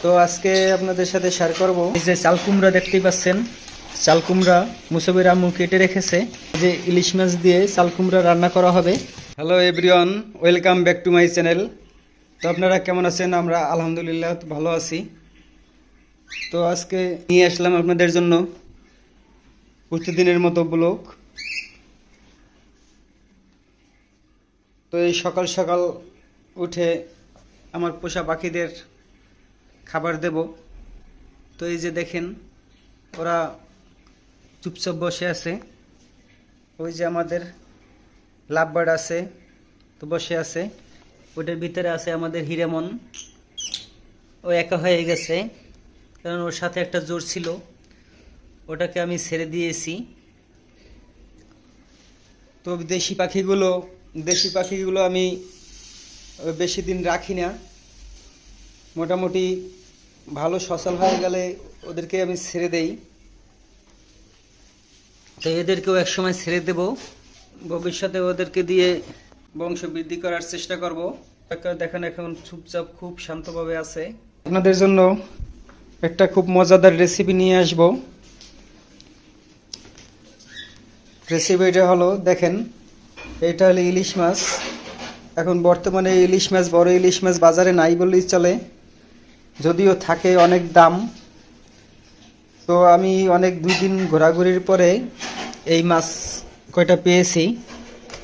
তো আজকে আপনাদের সাথে শেয়ার করব এই যে চাল কুমড়া দেখতেই পাচ্ছেন। চাল কুমড়া মুসাবির আম্মু কেটে রেখেছে, যে ইলিশ মাছ দিয়ে চাল কুমড়া রান্না করা হবে। Hello everyone, welcome back to my channel. তো আপনারা কেমন আছেন? আমরা আলহামদুলিল্লাহ ভালো আছি। তো আজকে নিয়ে আসলাম আপনাদের জন্য প্রতিদিনের মতো ব্লগ। তো এই সকাল সকাল উঠে আমার পোষা পাখিদের খাবার দেব। তো এই যে দেখেন, ওরা চুপচাপ বসে আছে। ওই যে আমাদের লাভবার্ড আছে, তো বসে আছে। ওটার ভিতরে আছে আমাদের হিরেমন। ও একা হয়ে গেছে, কারণ ওর সাথে একটা জোর ছিল, ওটাকে আমি ছেড়ে দিয়েছি। তো দেশি পাখিগুলো আমি বেশি দিন রাখি না, মোটামুটি ভালো সচল হয়ে গেলে ওদেরকে আমি ছেড়ে দেই। তো এদেরকেও একসময় ছেড়ে দেব, ভবিষ্যতে ওদেরকে দিয়ে বংশ বৃদ্ধি করার চেষ্টা করব। দেখেন এখন চুপচাপ খুব শান্তভাবে আছে। আপনাদের জন্য একটা খুব মজাদার রেসিপি নিয়ে আসব। রেসিপিটা হলো, দেখেন, এটা হলো ইলিশ মাছ। এখন বর্তমানে ইলিশ মাছ, বড় ইলিশ মাছ বাজারে নাই বললেই চলে, যদিও থাকে অনেক দাম। তো আমি অনেক 2 দিন ঘোরাঘুরির পরে এই মাছ কয়টা পেয়েছি।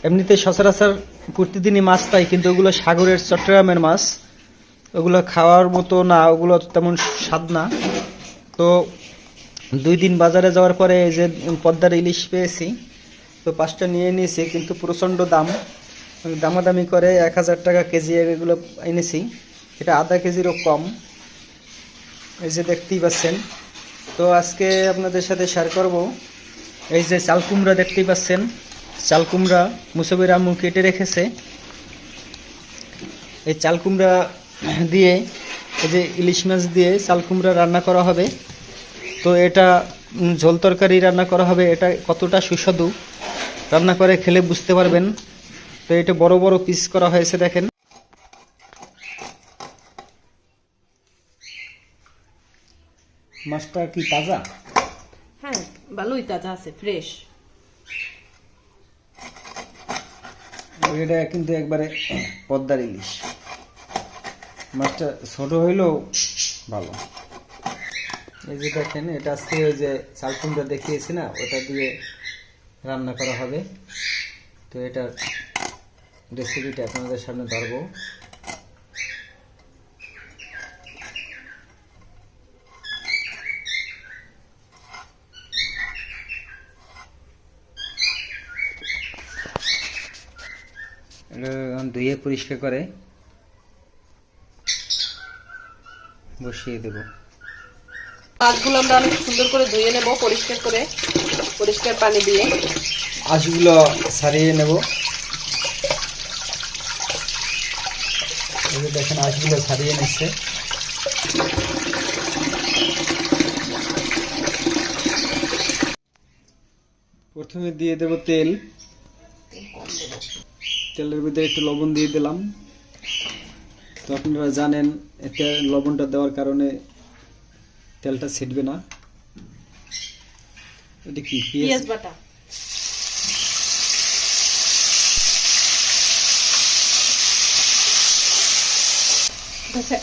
এমনিতে সচরাচর প্রতিদিনই মাছ পাই, কিন্তু ওগুলো সাগরের চট্টগ্রামের মাছ, ওগুলো খাওয়ার মতো না, ওগুলো তেমন স্বাদ না। তো 2 দিন বাজারে যাওয়ার পরে এই যে পদ্মার ইলিশ পেয়েছি, তো 5টা নিয়ে নিয়েছি, কিন্তু প্রচণ্ড দাম। দামাদামি করে 1000 টাকা কেজি এগুলো এনেছি, এটা আধা কেজিরও কম। এই যে দেখতেই পাচ্ছেন। তো আজকে আপনাদের সাথে শেয়ার করব এই যে চাল কুমড়া দেখতেই পাচ্ছেন। চাল কুমড়া মুসাবির আম্মু কেটে রেখেছে। এই চাল কুমড়া দিয়ে, এই যে ইলিশ মাছ দিয়ে চাল কুমড়া রান্না করা হবে। তো এটা ঝোল তরকারি রান্না করা হবে। এটা কতটা সুস্বাদু, রান্না করে খেলে বুঝতে পারবেন। তো এটা বড় বড় পিস করা হয়েছে, দেখেন। মাছটা কি তাজা? হ্যাঁ, ভালোই তাজা আছে, ফ্রেশ। এটা কিন্তু একবারে পদ্মার ইলিশ। মাছটা ছোট হইলেও ভালো। এই যে দেখেন, এটা আজকে ওই যে চাল কুমড়া দেখিয়েছি না, ওটা দিয়ে রান্না করা হবে। তো এটার রেসিপিটা আপনাদের সামনে ধরবো। ধুয়ে পরিষ্কার করে বসিয়ে দেব। মাছগুলো আমরা অনেক সুন্দর করে ধুয়ে নেব, পরিষ্কার করে, পরিষ্কার পানি দিয়ে। আঁশগুলো ছাড়িয়ে নেব। এই যে দেখেন, আঁশগুলো ছাড়িয়ে নিচ্ছে। প্রথমে দিয়ে দেব তেল। তেলের ভিতরে একটু লবণ দিয়ে দিলাম। তো আপনারা জানেন, এতে লবণটা দেওয়ার কারণে তেলটা ছিটবে না। এটা কি? পেঁয়াজ বাটা।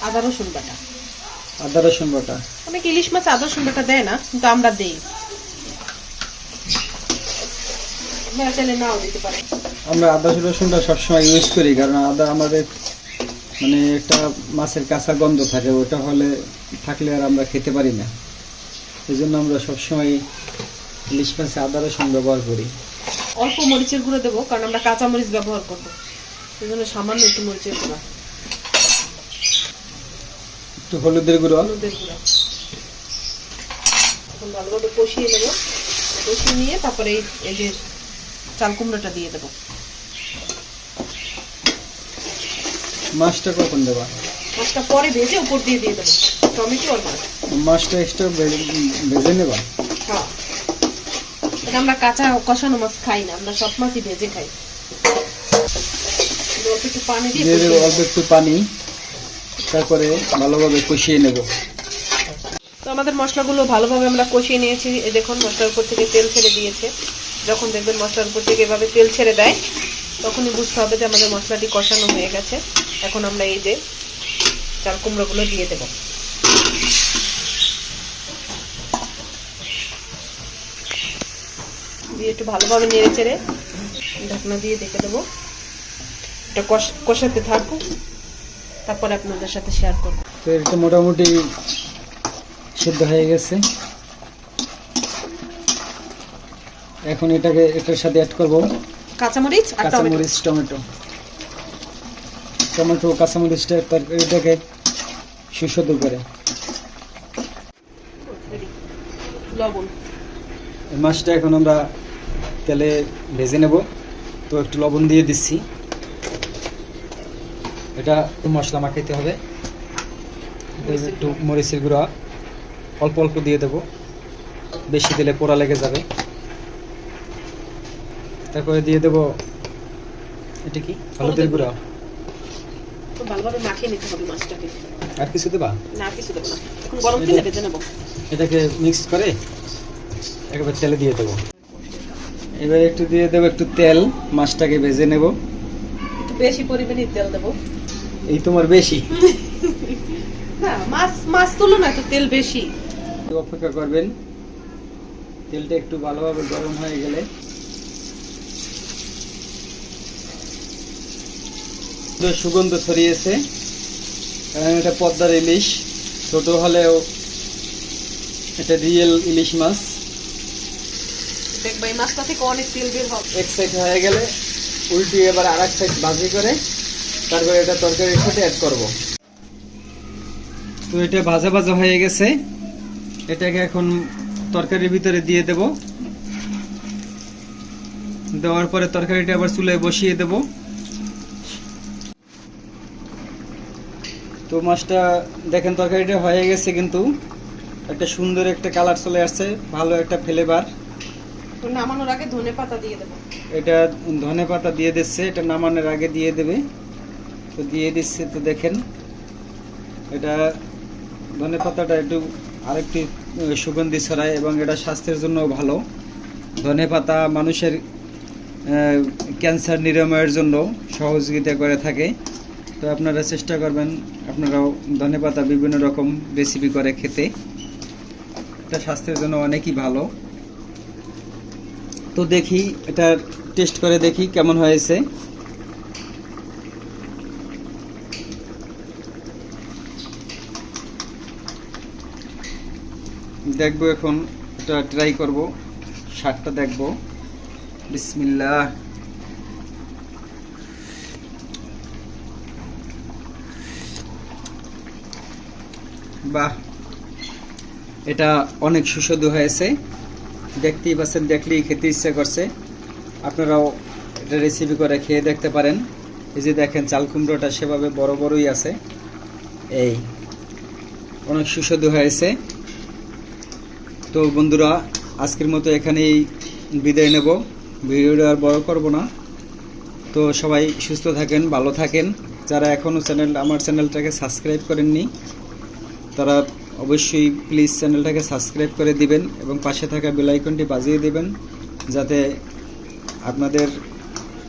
আদা রসুন বাটা। আদা রসুন বাটা। অনেক ইলিশ মাছ আদা রসুন বাটা দেয় না, কিন্তু আমরা দেই। চাইলে নাও দিতে পারে। আমরা আদা রসুনটা সবসময় ইউজ করি, কারণ আদা আমাদের মানে একটা মাছের কাঁচা গন্ধ থাকে, ওটা হলে থাকলে আর আমরা খেতে পারি না। এই জন্য আমরা সবসময় ইলিশ মাছে আদা রসুন ব্যবহার করি। অল্প মরিচের গুঁড়ো দেবো, কারণ আমরা কাঁচা মরিচ ব্যবহার করবো, সেই জন্য সামান্য একটু মরিচের গুঁড়ো, একটু হলুদের গুঁড়ো। এখন ভালোভাবে কষিয়ে নেবো। কষিয়ে নিয়ে তারপরে এই যে চাল কুমড়োটা দিয়ে দেবো। মাছটা কখন দেবা? মাছটা পরে ভেজে উপর দিয়ে দেবো, টমেটো আর মাছ। মাছটা এক্সট্রা ভেজে নেবা? হ্যাঁ, আমরা কাঁচা কষানো মাছ খাই না, আমরা সব মাছই ভেজে খাই। অল্প একটু পানি দিয়ে অল্প একটু পানি তারপরে ভালোভাবে কষিয়ে নেব। তো আমাদের মশলাগুলো ভালোভাবে আমরা কষিয়ে নিয়েছি। এই দেখুন মশলার উপর থেকে তেল ছেড়ে দিয়েছে। যখন দেখবেন মশলার উপর থেকে এভাবে তেল ছেড়ে দেয় তখনই বুঝতে হবে যে আমাদের মশলাটি কষানো হয়ে গেছে। এখন আমরা এই যে চাল কুমড়োগুলো দিয়ে দেব। দিয়ে একটু ভালোভাবে নেড়ে চেড়ে ঢাকনা দিয়ে ঢেকে দেবো। এটা কষাতে থাকুক, তারপরে আপনাদের সাথে শেয়ার করব। তো এটা মোটামুটি সিদ্ধ হয়ে গেছে। এখন এটার সাথে অ্যাড করব কাঁচামরিচ আর কাঁচামরিচ, টমেটো কাঁচামরিচটা তরকারিটাকে সুস্বাদু করে। লবণ। এই মাছটা এখন আমরা তেলে ভেজে নেব। তো একটু লবণ দিয়ে দিচ্ছি। এটা মশলা মাখাইতে হবে। একটু মরিচের গুঁড়া অল্প অল্প দিয়ে দেব, বেশি দিলে পোড়া লেগে যাবে। তারপরে দিয়ে দেব এটা কি হলুদের গুঁড়া। তো ভালোভাবে মাখিয়ে নিতে হবে মাছটাকে। আর কিছু দেবা? না, কিছু দেব না, এখন গরম তেলে ভেজে নেব। এটাকে মিক্স করে একেবারে তেলে দিয়ে দেবো। এবার একটু দিয়ে দেবো একটু তেল, মাছটাকে ভেজে নেব। একটু বেশি পরিমাণে তেল দেব। এই তোমার বেশি না, মাছ তুলো না, একটু তেল বেশি। অপেক্ষা করবেন, তেলটা একটু ভালোভাবে গরম হয়ে গেলে সুগন্ধ ছড়িয়েছে। এটা পদ্মার ইলিশ, ছোট হলেও এটা রিয়েল ইলিশ মাছ। দেখবা এই মাছটা থেকে অনেক তেল বের হবে। এক সাইড হয়ে গেলে উল্টিয়ে এবার আর এক সাইড ভাজি করে তারপরে এটা তরকারির সাথে অ্যাড করব। তো এটা ভাজা ভাজা হয়ে গেছে। এটাকে এখন তরকারির ভিতরে দিয়ে দেব। দেওয়ার পরে তরকারিটা আবার চুলায় বসিয়ে দেব। তো মাছটা দেখেন তরকারিটা হয়ে গেছে, কিন্তু একটা সুন্দর একটা কালার চলে আসছে, ভালো একটা ফ্লেভার। তো নামানোর আগে ধনেপাতা দিয়ে দেব। এটা ধনেপাতা দিয়ে দিচ্ছে, এটা নামানোর আগে দিয়ে দেবে। তো দিয়ে দিচ্ছে। তো দেখেন এটা ধনেপাতাটা একটু আরেকটি সুগন্ধি ছড়ায় এবং এটা স্বাস্থ্যের জন্য ভালো। ধনেপাতা মানুষের ক্যান্সার নিরাময়ের জন্য সহযোগিতা করে থাকে। তো আপনারা চেষ্টা করবেন আপনারাও ধনেপাতা বিভিন্ন রকম রেসিপি করে খেতে। এটা স্বাস্থ্যের জন্য অনেকই ভালো। তো দেখি এটা টেস্ট করে দেখি কেমন হয়েছে। দেখবো এখন এটা ট্রাই করব, স্বাদটা দেখব। বিসমিল্লাহ। বাহ, এটা অনেক সুস্বাদু হয়েছে। দেখতেই পাচ্ছেন, দেখলেই খেতে ইচ্ছা করছে। আপনারাও এটা রেসিপি করে খেয়ে দেখতে পারেন। এই যে দেখেন চাল কুমড়োটা সেভাবে বড় বড়ই আছে। এই অনেক সুস্বাদু হয়েছে। তো বন্ধুরা, আজকের মতো এখানেই বিদায় নেব, ভিডিওটা আর বড় করব না। তো সবাই সুস্থ থাকেন, ভালো থাকেন। যারা এখনও আমার চ্যানেলটাকে সাবস্ক্রাইব করেননি তারা অবশ্যই প্লিজ চ্যানেলটাকে সাবস্ক্রাইব করে দিবেন এবং পাশে থাকা বেল আইকনটি বাজিয়ে দিবেন, যাতে আপনাদের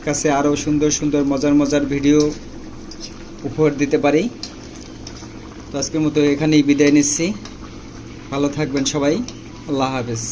কাছে আরও সুন্দর সুন্দর মজার মজার ভিডিও উপহার দিতে পারি। তো আজকের মতো এখানেই বিদায় নিচ্ছি। ভালো থাকবেন সবাই। আল্লাহ হাফেজ।